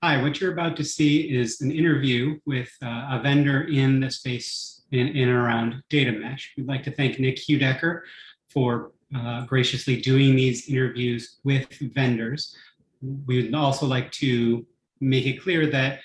Hi, what you're about to see is an interview with a vendor in the space in and around data mesh. We'd like to thank Nick Heudecker for graciously doing these interviews with vendors. We'd also like to make it clear that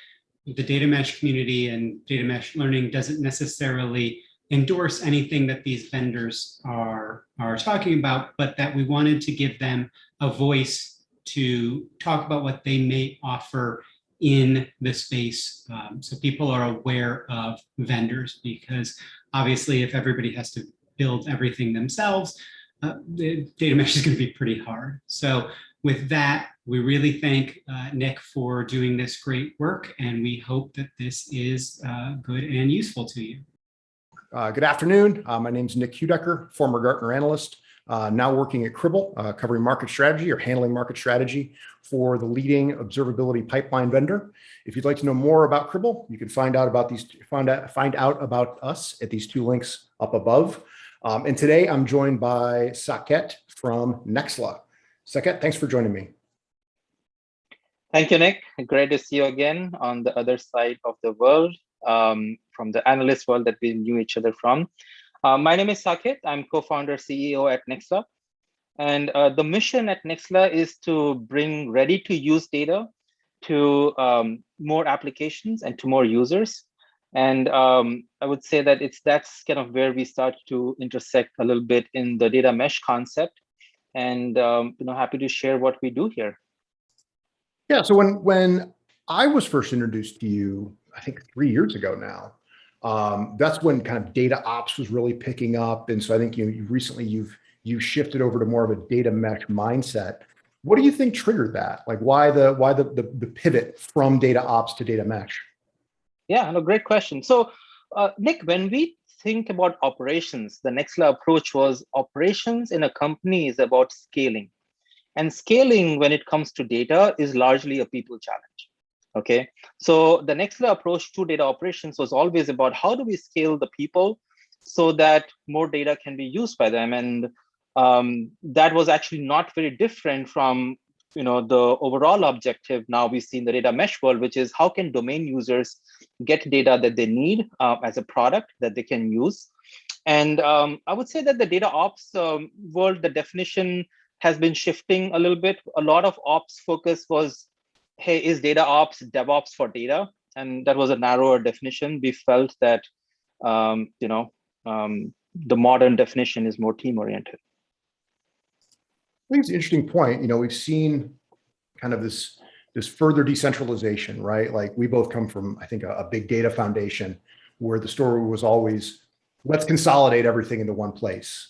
the data mesh community and data mesh learning doesn't necessarily endorse anything that these vendors are talking about, but that we wanted to give them a voice to talk about what they may offer in the space, so people are aware of vendors, because obviously if everybody has to build everything themselves, the data mesh is going to be pretty hard. So with that, we really thank Nick for doing this great work, and we hope that this is good and useful to you. Good afternoon. My name is Nick Heudecker, former Gartner analyst, now working at Cribl, covering market strategy or handling market strategy for the leading observability pipeline vendor. If you'd like to know more about Cribl, you can find out about us at these two links up above. And today I'm joined by Saket from Nexla. Saket, thanks for joining me. Thank you, Nick. Great to see you again on the other side of the world, from the analyst world that we knew each other from. My name is Saket. I'm co-founder, CEO at Nexla. And the mission at Nexla is to bring ready-to-use data to more applications and to more users. And I would say that that's kind of where we start to intersect a little bit in the data mesh concept. And happy to share what we do here. Yeah, so when I was first introduced to you, I think 3 years ago now, that's when kind of data ops was really picking up. And so I think you've shifted over to more of a data mesh mindset. What do you think triggered that? Like why the pivot from data ops to data mesh? Yeah, no, great question. So Nick, when we think about operations, the Nexla approach was operations in a company is about scaling. And scaling when it comes to data is largely a people challenge. Okay, so the Nexla approach to data operations was always about how do we scale the people so that more data can be used by them. And that was actually not very different from the overall objective now we see in the data mesh world, which is how can domain users get data that they need as a product that they can use. And I would say that the data ops world, the definition has been shifting a little bit. A lot of ops focus was, hey, is data ops DevOps for data? And that was a narrower definition. We felt that the modern definition is more team-oriented. I think it's an interesting point. We've seen kind of this further decentralization, right? Like we both come from, I think, a big data foundation where the story was always, let's consolidate everything into one place.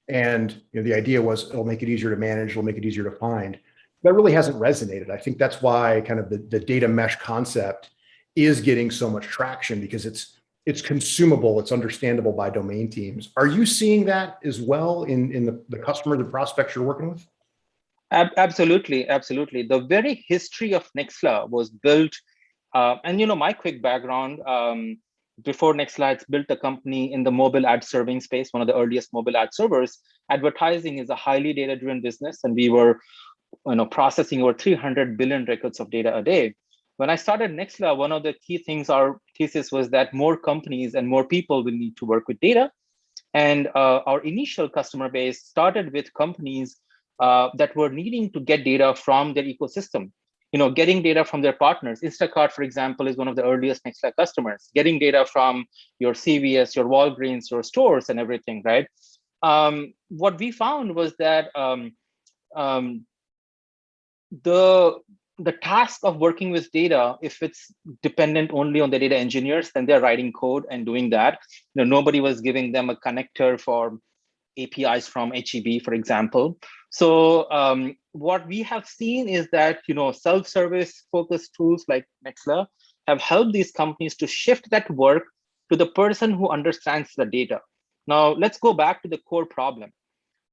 And the idea was it'll make it easier to manage, it'll make it easier to find. That really hasn't resonated. I think that's why kind of the data mesh concept is getting so much traction, because it's consumable, it's understandable by domain teams. Are you seeing that as well in the customer, the prospects you're working with? Absolutely, absolutely. The very history of Nexla was built, and my quick background, before Nexla, it's built a company in the mobile ad serving space, one of the earliest mobile ad servers. Advertising is a highly data-driven business, and we were processing over 300 billion records of data a day. When I started Nexla, one of the key things, our thesis was that more companies and more people will need to work with data. And our initial customer base started with companies that were needing to get data from their ecosystem. Getting data from their partners. Instacart, for example, is one of the earliest Nexla customers. Getting data from your CVS, your Walgreens, your stores and everything, right? What we found was that the task of working with data, if it's dependent only on the data engineers, then they're writing code and doing that. Nobody was giving them a connector for APIs from HEB, for example. So what we have seen is that self-service focused tools like Nexla have helped these companies to shift that work to the person who understands the data. Now let's go back to the core problem.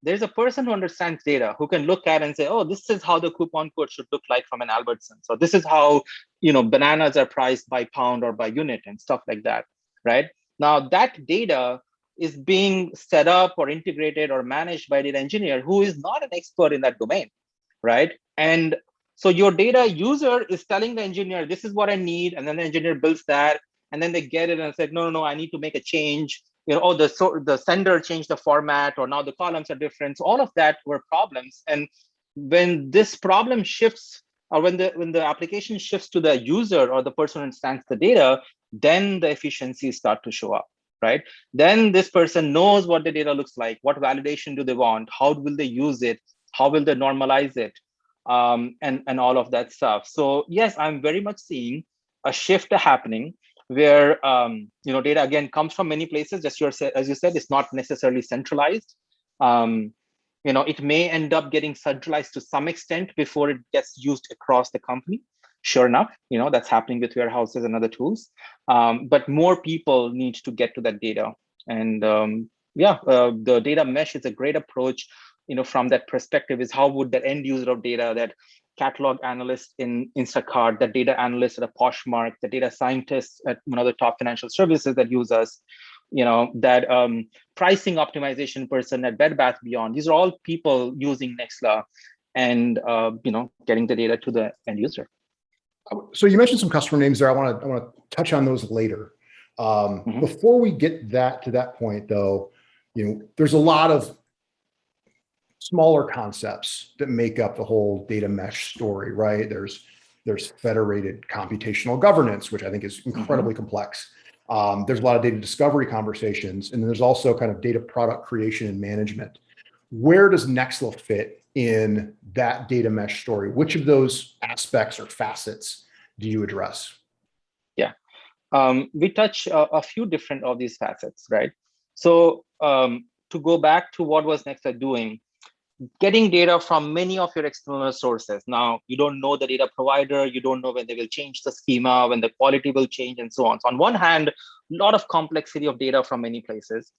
There's a person who understands data, who can look at and say, oh, this is how the coupon code should look like from an Albertsons. So this is how bananas are priced by pound or by unit and stuff like that, right? Now that data is being set up or integrated or managed by a data engineer who is not an expert in that domain, right? And So your data user is telling the engineer, this is what I need. And then the engineer builds that. And then they get it and say, no, I need to make a change. Oh, the sender changed the format, or now the columns are different. So all of that were problems. And when this problem shifts, or when the application shifts to the user or the person who understands the data, then the efficiencies start to show up, right? Then this person knows what the data looks like, what validation do they want, how will they use it, how will they normalize it, and all of that stuff. So yes, I'm very much seeing a shift happening where data again comes from many places. Just as you said, it's not necessarily centralized. It may end up getting centralized to some extent before it gets used across the company. Sure enough, that's happening with warehouses and other tools. But more people need to get to that data. And the data mesh is a great approach. From that perspective, is how would the end user of data, that catalog analyst in Instacart, the data analyst at a Poshmark, the data scientist at one of the top financial services that use us, that pricing optimization person at Bed Bath Beyond. These are all people using Nexla and getting the data to the end user. So you mentioned some customer names there. I want to touch on those later. Before we get to that point, though, there's a lot of smaller concepts that make up the whole data mesh story, right? There's federated computational governance, which I think is incredibly complex. There's a lot of data discovery conversations, and there's also kind of data product creation and management. Where does Nexla fit in that data mesh story? Which of those aspects or facets do you address? Yeah, we touch a few different of these facets, right? So to go back to what was Nexla doing, getting data from many of your external sources. Now, you don't know the data provider, you don't know when they will change the schema, when the quality will change, and so on. So on one hand, a lot of complexity of data from many places.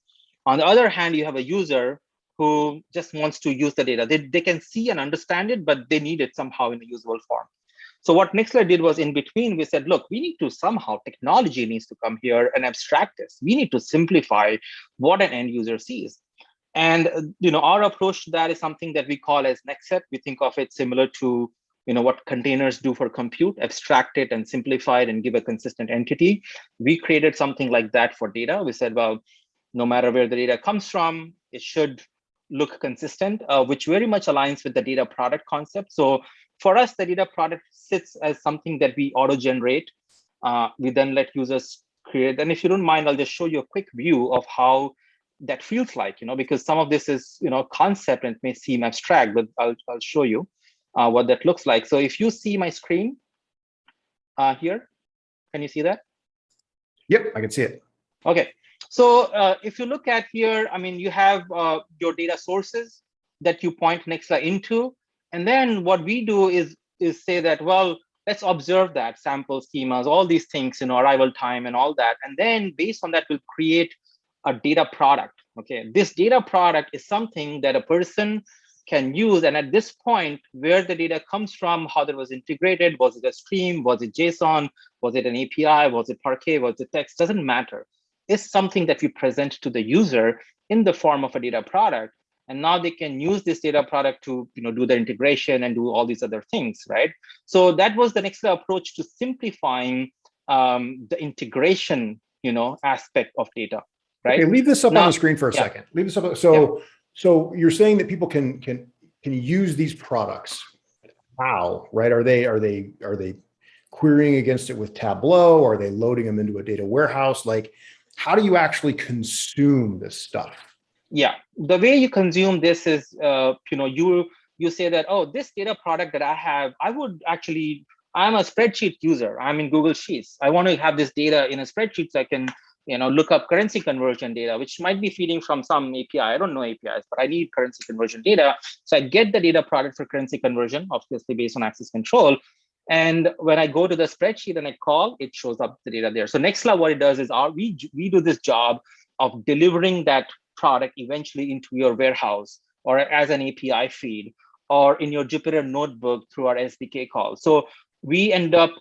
On the other hand, you have a user who just wants to use the data. They can see and understand it, but they need it somehow in a usable form. So what Nexla did was, in between, we said, look, we need to somehow, technology needs to come here and abstract this. We need to simplify what an end user sees. And our approach to that is something that we call as Nexet. We think of it similar to what containers do for compute, abstract it and simplify it and give a consistent entity. We created something like that for data. We said, well, no matter where the data comes from, it should look consistent, which very much aligns with the data product concept. So for us, the data product sits as something that we auto-generate. We then let users create. And if you don't mind, I'll just show you a quick view of how that feels like, because some of this is, concept and it may seem abstract, but I'll show you what that looks like. So if you see my screen here, can you see that? Yep, I can see it. Okay. So if you look at here, you have your data sources that you point Nexla into. And then what we do is say that, well, let's observe that, sample schemas, all these things, arrival time and all that. And then based on that, we'll create a data product. Okay, this data product is something that a person can use. And at this point, where the data comes from, how that was integrated, was it a stream, was it JSON, was it an API, was it Parquet, was it text, doesn't matter. It's something that we present to the user in the form of a data product. And now they can use this data product to do the integration and do all these other things, right? So that was the Nexla approach to simplifying the integration aspect of data. Right? Okay, leave this up on the screen for a second. Leave this up. So you're saying that people can use these products. How, right? Are they querying against it with Tableau? Are they loading them into a data warehouse? Like, how do you actually consume this stuff? Yeah, the way you consume this is, you say that, oh, this data product that I have, I'm a spreadsheet user. I'm in Google Sheets. I want to have this data in a spreadsheet so I can look up currency conversion data, which might be feeding from some API. I don't know APIs, but I need currency conversion data. So I get the data product for currency conversion, obviously based on access control. And when I go to the spreadsheet and I call, it shows up the data there. So Nexla, what it does is we do this job of delivering that product eventually into your warehouse or as an API feed or in your Jupyter notebook through our SDK call. So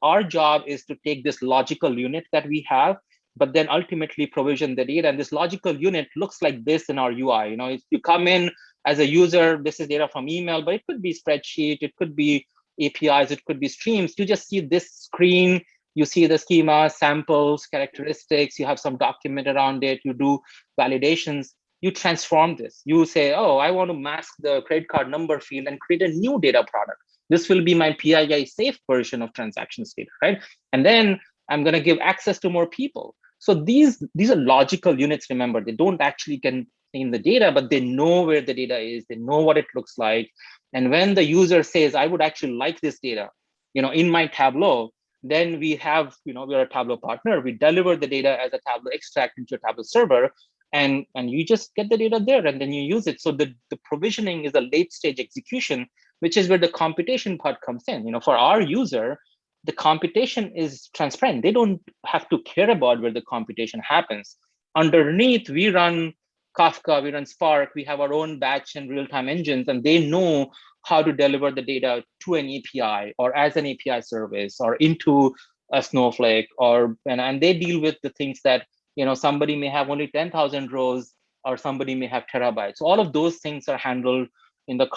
our job is to take this logical unit that we have, but then ultimately provision the data. And this logical unit looks like this in our UI. If you come in as a user, this is data from email, but it could be spreadsheet, it could be APIs, it could be streams. You just see this screen, you see the schema, samples, characteristics, you have some document around it, you do validations, you transform this. You say, oh, I want to mask the credit card number field and create a new data product. This will be my PII safe version of transactions data, right? And then I'm going to give access to more people. So these are logical units, remember. They don't actually contain the data, but they know where the data is. They know what it looks like. And when the user says, I would actually like this data, in my Tableau, then we have, we're a Tableau partner. We deliver the data as a Tableau extract into a Tableau server, and you just get the data there and then you use it. So the provisioning is a late stage execution, which is where the computation part comes in. For our user, the computation is transparent. They don't have to care about where the computation happens. Underneath, we run Kafka, we run Spark, we have our own batch and real-time engines, and they know how to deliver the data to an API or as an API service or into a Snowflake, and they deal with the things that, somebody may have only 10,000 rows or somebody may have terabytes. So all of those things are handled in the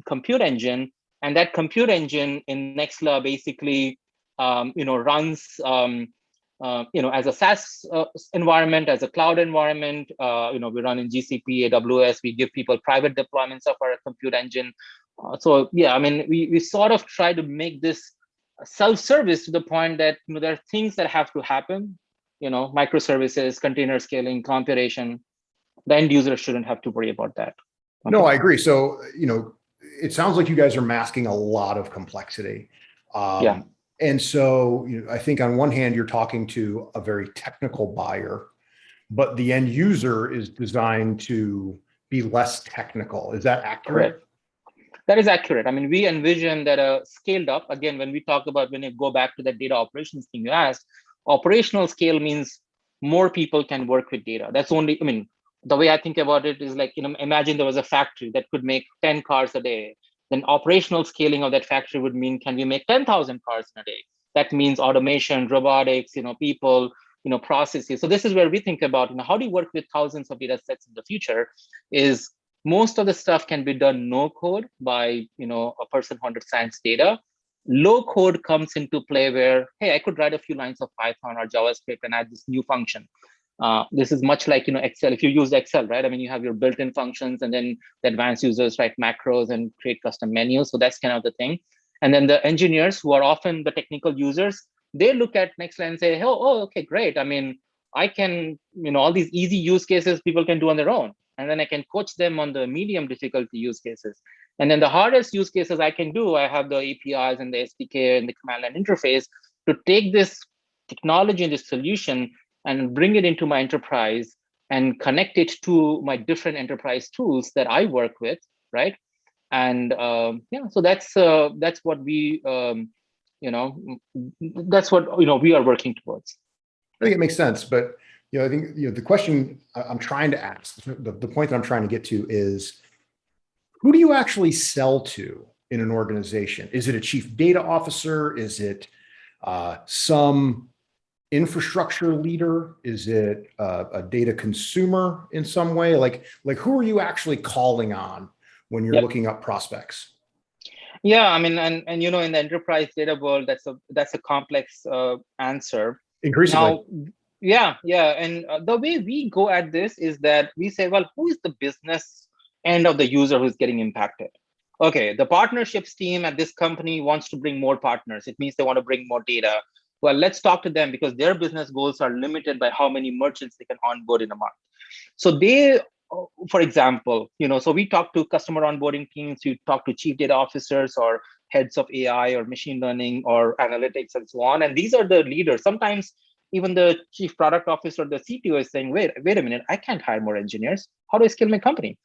compute engine, and that compute engine in Nexla basically runs as a SaaS environment, as a cloud environment. We run in GCP, AWS. We give people private deployments of our compute engine. We sort of try to make this self-service to the point that there are things that have to happen. Microservices, container scaling, computation. The end user shouldn't have to worry about that. Okay. No, I agree. So it sounds like you guys are masking a lot of complexity. Yeah. And so I think on one hand, you're talking to a very technical buyer, but the end user is designed to be less technical. Is that accurate? Correct. That is accurate. We envision that scaled up, again, when you go back to the data operations thing you asked, operational scale means more people can work with data. That's only, the way I think about it is like, imagine there was a factory that could make 10 cars a day. Then operational scaling of that factory would mean, can we make 10,000 cars in a day? That means automation, robotics, people, processes. So this is where we think about, how do you work with thousands of data sets in the future? Is most of the stuff can be done no code by, a person who understands data. Low code comes into play where, hey, I could write a few lines of Python or JavaScript and add this new function. This is much like Excel. If you use Excel, right? You have your built-in functions, and then the advanced users write macros and create custom menus. So that's kind of the thing. And then the engineers, who are often the technical users, they look at Nexla and say, oh, okay, great. I can, all these easy use cases people can do on their own, and then I can coach them on the medium difficulty use cases. And then the hardest use cases I can do, I have the APIs and the SDK and the command line interface to take this technology and this solution and bring it into my enterprise and connect it to my different enterprise tools that I work with, right? And so that's what we, that's what we are working towards. I think it makes sense, but I think the question I'm trying to ask, the point that I'm trying to get to is, who do you actually sell to in an organization? Is it a chief data officer? Is it some infrastructure leader? Is it a data consumer in some way? Like who are you actually calling on when you're looking up prospects? Yeah, and in the enterprise data world, that's a complex answer. Increasingly. Now, and the way we go at this is that we say, well, who is the business end of the user who's getting impacted? Okay, the partnerships team at this company wants to bring more partners. It means they want to bring more data. Well, let's talk to them because their business goals are limited by how many merchants they can onboard in a month. So they, for example, so we talk to customer onboarding teams, we talk to chief data officers or heads of AI or machine learning or analytics and so on. And these are the leaders. Sometimes even the chief product officer, the CTO is saying, wait a minute, I can't hire more engineers. How do I scale my company?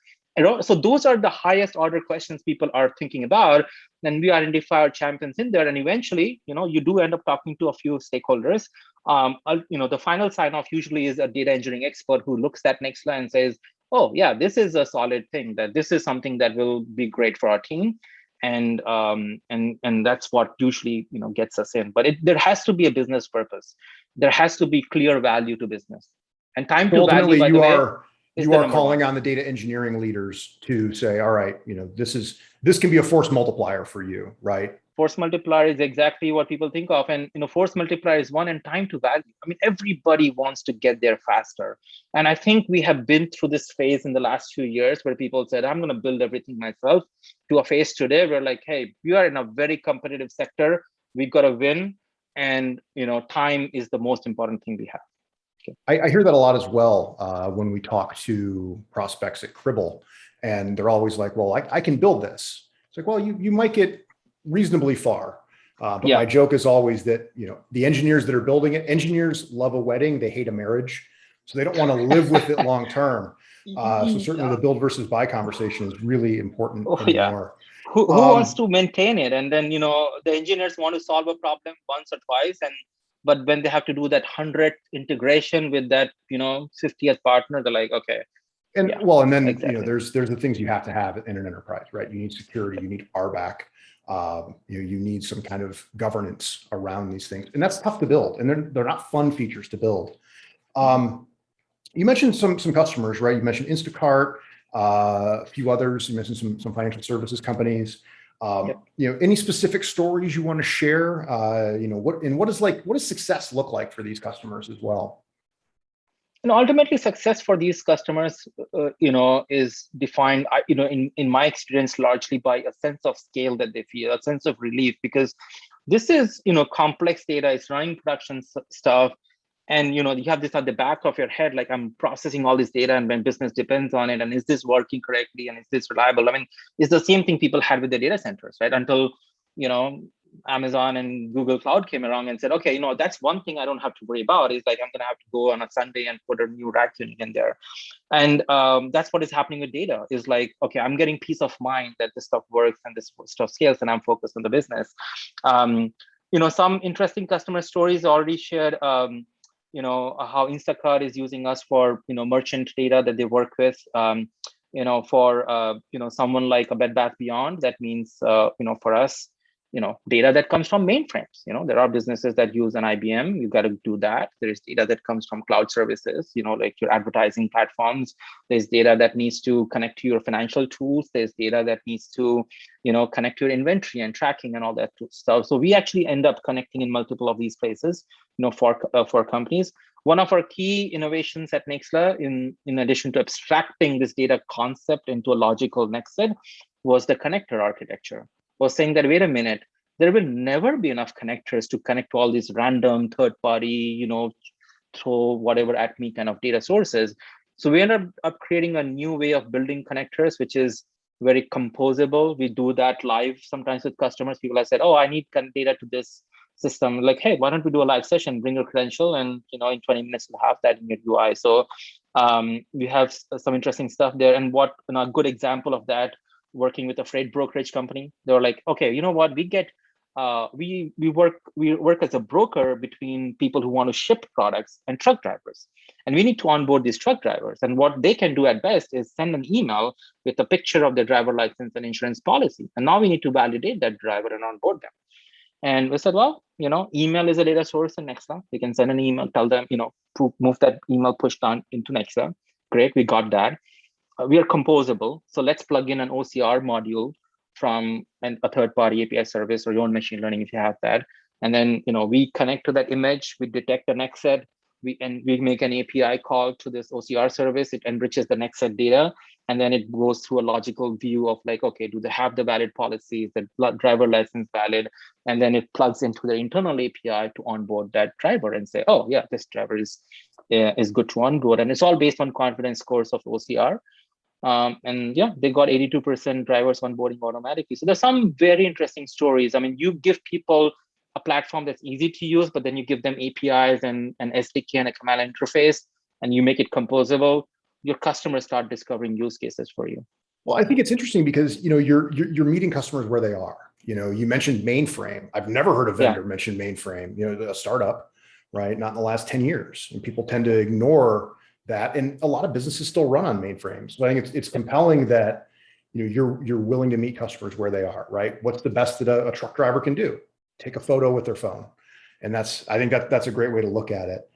So those are the highest order questions people are thinking about. And we identify our champions in there. And eventually, you do end up talking to a few stakeholders. The final sign off usually is a data engineering expert who looks at Nexla and says, oh yeah, this is a solid thing, that this is something that will be great for our team. And that's what usually, gets us in. But there has to be a business purpose. There has to be clear value to business. And time to value, by the way, you are calling on the data engineering leaders to say, all right, this can be a force multiplier for you, right? Force multiplier is exactly what people think of. And, force multiplier is one and time to value. I mean, everybody wants to get there faster. And I think we have been through this phase in the last few years where people said, I'm going to build everything myself, to a phase today where like, hey, we are in a very competitive sector. We've got to win. And, time is the most important thing we have. I hear that a lot as well when we talk to prospects at Cribl, and they're always like, well, I can build this. It's like, well, you might get reasonably far. But my joke is always that, the engineers that are building it, engineers love a wedding, they hate a marriage. So they don't want to live with it long term. So certainly the build versus buy conversation is really important anymore. Who wants to maintain it? And then, the engineers want to solve a problem once or twice. But when they have to do that 100th integration with that, 50th partner, they're like, okay. And then, exactly. There's the things you have to have in an enterprise, right? You need security, you need RBAC, you need some kind of governance around these things. And that's tough to build. And they're not fun features to build. You mentioned some customers, right? You mentioned Instacart, a few others. You mentioned some financial services companies. Any specific stories you want to share? What does success look like for these customers as well? Ultimately, success for these customers, is defined, in my experience, largely by a sense of scale that they feel, a sense of relief, because this is, complex data. It's running production stuff. And, you have this at the back of your head, like I'm processing all this data and when business depends on it. And is this working correctly? And is this reliable? I mean, it's the same thing people had with the data centers, right? Until, Amazon and Google Cloud came along and said, okay, that's one thing I don't have to worry about, is like, I'm going to have to go on a Sunday and put a new rack unit in there. And that's what is happening with data, is like, okay, I'm getting peace of mind that this stuff works and this stuff scales and I'm focused on the business. Some interesting customer stories already shared, how Instacart is using us for, merchant data that they work with. For, someone like a Bed Bath Beyond, that means, for us, data that comes from mainframes. There are businesses that use an IBM. You got to do that. There's data that comes from cloud services, like your advertising platforms. There's data that needs to connect to your financial tools. There's data that needs to, connect to your inventory and tracking and all that stuff. So we actually end up connecting in multiple of these places, for companies. One of our key innovations at Nexla, in addition to abstracting this data concept into a logical next step, was the connector architecture. Was saying that, wait a minute, there will never be enough connectors to connect to all these random third party, throw whatever at me kind of data sources. So we ended up creating a new way of building connectors, which is very composable. We do that live sometimes with customers. People have said, oh, I need data to this system. Like, hey, why don't we do a live session, bring your credential, and in 20 minutes you'll have that in your UI. So we have some interesting stuff there. And a good example of that, working with a freight brokerage company, they were like, okay, you know what, we get we work as a broker between people who want to ship products and truck drivers, and we need to onboard these truck drivers. And what they can do at best is send an email with a picture of their driver license and insurance policy, and now we need to validate that driver and onboard them. And we said, well, email is a data source in Nexla. We can send an email, tell them, move that email push down into Nexla. Great, we got that. We are composable, so let's plug in an OCR module from a third-party API service or your own machine learning if you have that. And then we connect to that image, we detect the next set, we make an API call to this OCR service. It enriches the next set data, and then it goes through a logical view of like, okay, do they have the valid policies, the driver license valid? And then it plugs into the internal API to onboard that driver and say, oh yeah, this driver is good to onboard. And it's all based on confidence scores of OCR. And yeah, they got 82% drivers onboarding automatically. So there's some very interesting stories. I mean, you give people a platform that's easy to use, but then you give them APIs and an SDK and a command interface, and you make it composable. Your customers start discovering use cases for you. Well, I think it's interesting because you're meeting customers where they are. You mentioned mainframe. I've never heard a vendor mention mainframe. A startup, right? Not in the last 10 years, and people tend to ignore that, and a lot of businesses still run on mainframes. So I think it's compelling that you're willing to meet customers where they are, right? What's the best that a truck driver can do? Take a photo with their phone, and I think that's a great way to look at it.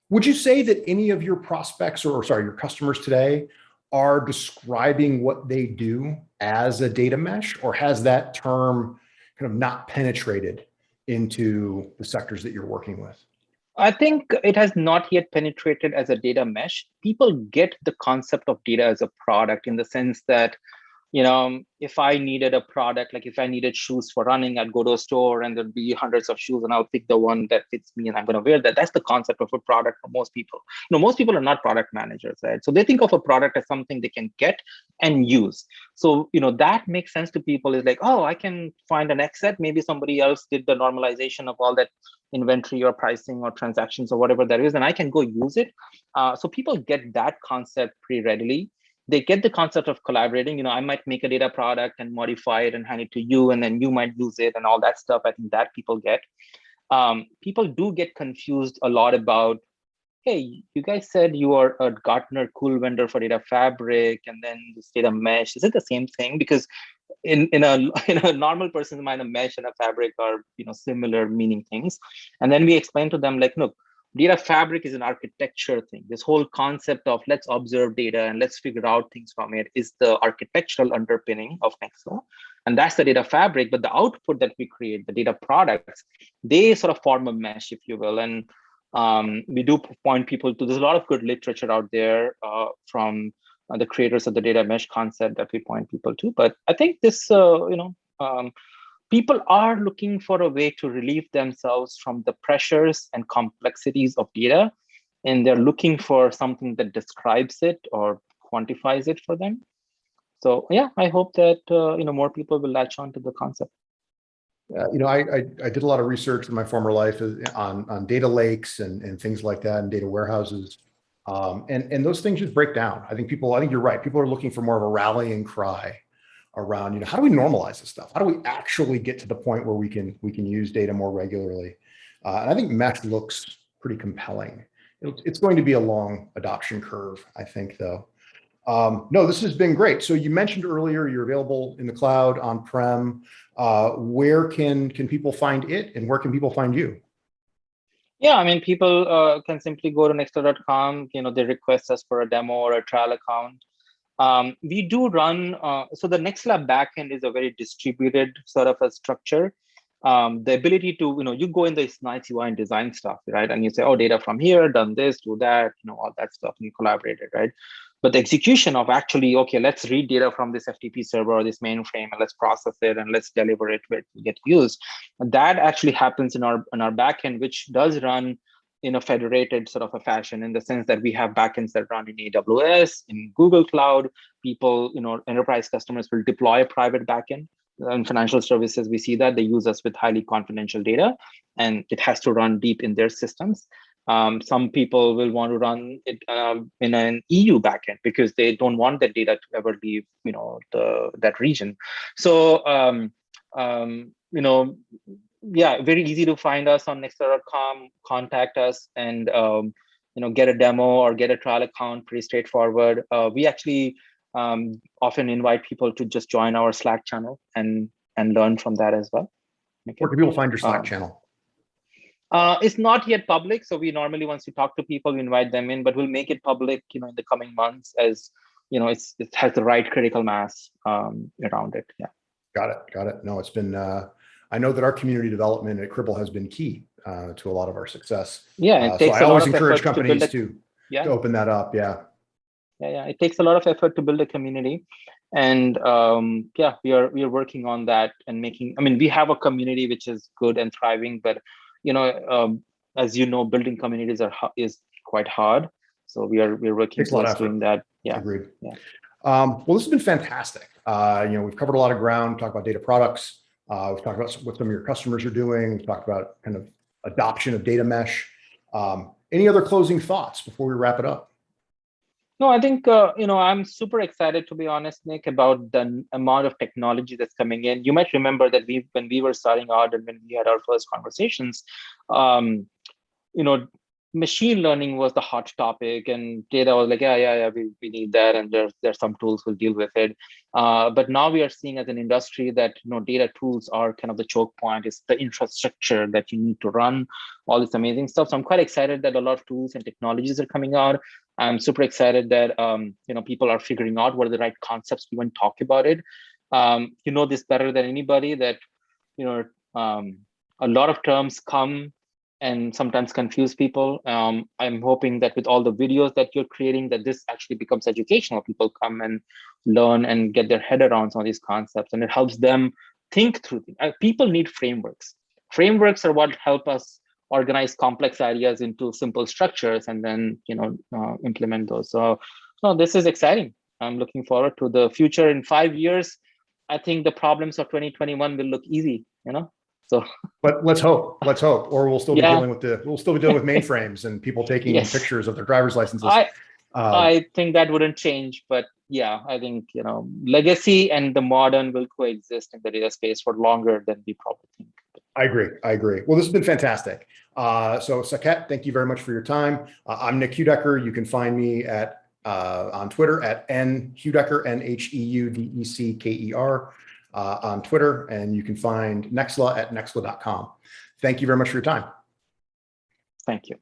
Would you say that any of your prospects your customers today are describing what they do as a data mesh, or has that term kind of not penetrated into the sectors that you're working with? I think it has not yet penetrated as a data mesh. People get the concept of data as a product in the sense that, if I needed a product, like if I needed shoes for running, I'd go to a store and there'd be hundreds of shoes and I'll pick the one that fits me and I'm going to wear that. That's the concept of a product for most people. Most people are not product managers, right? So they think of a product as something they can get and use. So, that makes sense to people, is like, oh, I can find an X set. Maybe somebody else did the normalization of all that inventory or pricing or transactions or whatever that is, and I can go use it. So people get that concept pretty readily. They get the concept of collaborating. I might make a data product and modify it and hand it to you, and then you might use it and all that stuff. I think that people get. People do get confused a lot about, hey, you guys said you are a Gartner cool vendor for data fabric and then this data mesh. Is it the same thing? Because in a normal person's mind, a mesh and a fabric are similar meaning things. And then we explain to them, like, look, data fabric is an architecture thing. This whole concept of let's observe data and let's figure out things from it is the architectural underpinning of Nexla. And that's the data fabric. But the output that we create, the data products, they sort of form a mesh, if you will. And we do point people to, there's a lot of good literature out there from the creators of the data mesh concept that we point people to. But I think this, people are looking for a way to relieve themselves from the pressures and complexities of data, and they're looking for something that describes it or quantifies it for them. So yeah, I hope that more people will latch on to the concept. I did a lot of research in my former life on data lakes and things like that, and data warehouses, and those things just break down. I think you're right. People are looking for more of a rallying cry around, how do we normalize this stuff? How do we actually get to the point where we can use data more regularly? And I think mesh looks pretty compelling. It's going to be a long adoption curve, I think, though. No, this has been great. So you mentioned earlier you're available in the cloud, on-prem. Where can people find it, and where can people find you? Yeah, I mean, people can simply go to nexla.com. They request us for a demo or a trial account. We do run, so the Nexla backend is a very distributed sort of a structure. The ability to, you go in this nice UI and design stuff, right? And you say, oh, data from here, done this, do that, all that stuff, and you collaborate it, right? But the execution of actually, okay, let's read data from this FTP server or this mainframe, and let's process it and let's deliver it where it get used. That actually happens in our backend, which does run in a federated sort of a fashion, in the sense that we have backends that run in AWS, in Google Cloud. People, enterprise customers will deploy a private backend. In financial services, we see that they use us with highly confidential data, and it has to run deep in their systems. Some people will want to run it in an EU backend because they don't want that data to ever leave, that region. So, yeah, very easy to find us on nexla.com, contact us, and get a demo or get a trial account. Pretty straightforward. We actually often invite people to just join our Slack channel and learn from that as well. Okay. Where can people find your Slack channel? It's not yet public, so we normally, once we talk to people, we invite them in, but we'll make it public, in the coming months, as it has the right critical mass around it. Yeah. Got it. No, it's been. I know that our community development at Cribl has been key to a lot of our success. Yeah, it takes so I a lot always of encourage effort companies to open that up. Yeah. Yeah. It takes a lot of effort to build a community, and we are working on that and making. I mean, we have a community which is good and thriving, but as building communities is quite hard. So we're working towards doing that. Yeah. Agreed. Yeah. Well, this has been fantastic. We've covered a lot of ground, talked about data products. We've talked about what some of your customers are doing. We've talked about kind of adoption of data mesh. Any other closing thoughts before we wrap it up? No, I think, I'm super excited, to be honest, Nick, about the amount of technology that's coming in. You might remember that when we were starting out and when we had our first conversations, machine learning was the hot topic, and data was like, we need that, and there's some tools will deal with it. But now we are seeing as an industry that data tools are kind of the choke point. It's the infrastructure that you need to run all this amazing stuff. So I'm quite excited that a lot of tools and technologies are coming out. I'm super excited that people are figuring out what are the right concepts we want to talk about it. This better than anybody, that a lot of terms come and sometimes confuse people. I'm hoping that with all the videos that you're creating, that this actually becomes educational. People come and learn and get their head around some of these concepts, and it helps them think through things. People need frameworks. Frameworks are what help us organize complex ideas into simple structures and then implement those. So this is exciting. I'm looking forward to the future. In 5 years, I think the problems of 2021 will look easy, So, but let's hope, or we'll still be Yeah. dealing with mainframes and people taking Yes. pictures of their driver's licenses. I think that wouldn't change, but yeah, I think legacy and the modern will coexist in the data space for longer than we probably think. I agree. Well, this has been fantastic. So Saket, thank you very much for your time. I'm Nick Heudecker. You can find me on Twitter at Heudecker, Nheudecker, on Twitter, and you can find Nexla at nexla.com. Thank you very much for your time. Thank you.